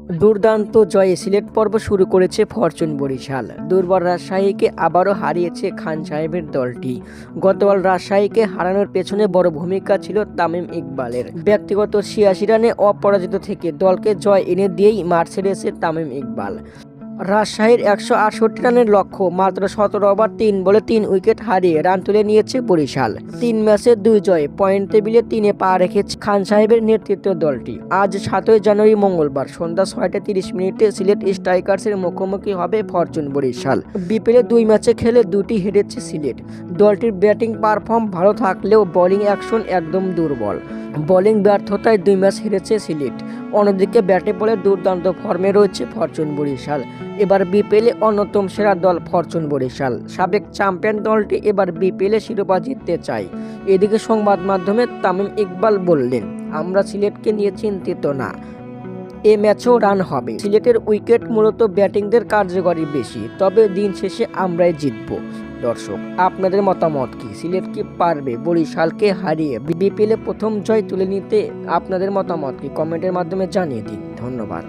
দুর্দান্ত জয়ে সিলেট পর্ব শুরু করেছে ফরচুন বরিশাল। দুর্বল রাজশাহীকে আবারও হারিয়েছে খান সাহেবের দলটি। গতকাল রাজশাহীকে হারানোর পেছনে বড় ভূমিকা ছিল তামিম ইকবালের। ব্যক্তিগত ৮৬ রানে অপরাজিত থেকে দলকে জয় এনে দিয়েই মাঠ ছেড়েছে তামিম ইকবাল। রাজশাহীর ১৬৮ রানের লক্ষ্য মাত্র ১৭ ওভার ৩ বলে ৩ উইকেট হারিয়ে রান তুলে নিয়েছে বরিশাল। ৩ ম্যাচে ২ জয়ে পয়েন্ট টেবিলে ৩-এ পা রেখেছে খান সাহেবের নেতৃত্ব দলটি। আজ ৭ই জানুয়ারি মঙ্গলবার সন্ধ্যা ৬টা ৩০ সিলেট স্ট্রাইকার্সের মুখোমুখি হবে ফরচুন বরিশাল। বিপিএলে ২ ম্যাচে খেলে ২টি হেরেছে সিলেট। দলটির ব্যাটিং পারফর্ম ভালো থাকলেও বোলিং অ্যাকশন একদম দুর্বল। বোলিং ব্যর্থতায় ২ ম্যাচ হেরেছে সিলেট। অন্যদিকে ব্যাটে বলে দুর্দান্ত ফর্মে রয়েছে ফরচুন বরিশাল। এবার বিপিএলে অন্যতম সেরা দল ফরচুন বরিশাল। সাবেক চ্যাম্পিয়ন দলটি এবার বিপিএলে শিরোপা জিততে চায়। এদিকে সংবাদ মাধ্যমে তামিম ইকবাল বললেন, আমরা সিলেটকে নিয়ে চিন্তিত না, এ ম্যাচেও রান হবে। সিলেটের উইকেট মূলত ব্যাটিংদের কার্যকরী বেশি, তবে দিন শেষে আমরাই জিতব। দর্শক, আপনাদের মতামত কি? সিলেট কি পারবে বরিশালকে হারিয়ে বিপিএলে প্রথম জয় তুলে নিতে? আপনাদের মতামত কি কমেন্টের মাধ্যমে জানিয়ে দিন। ধন্যবাদ।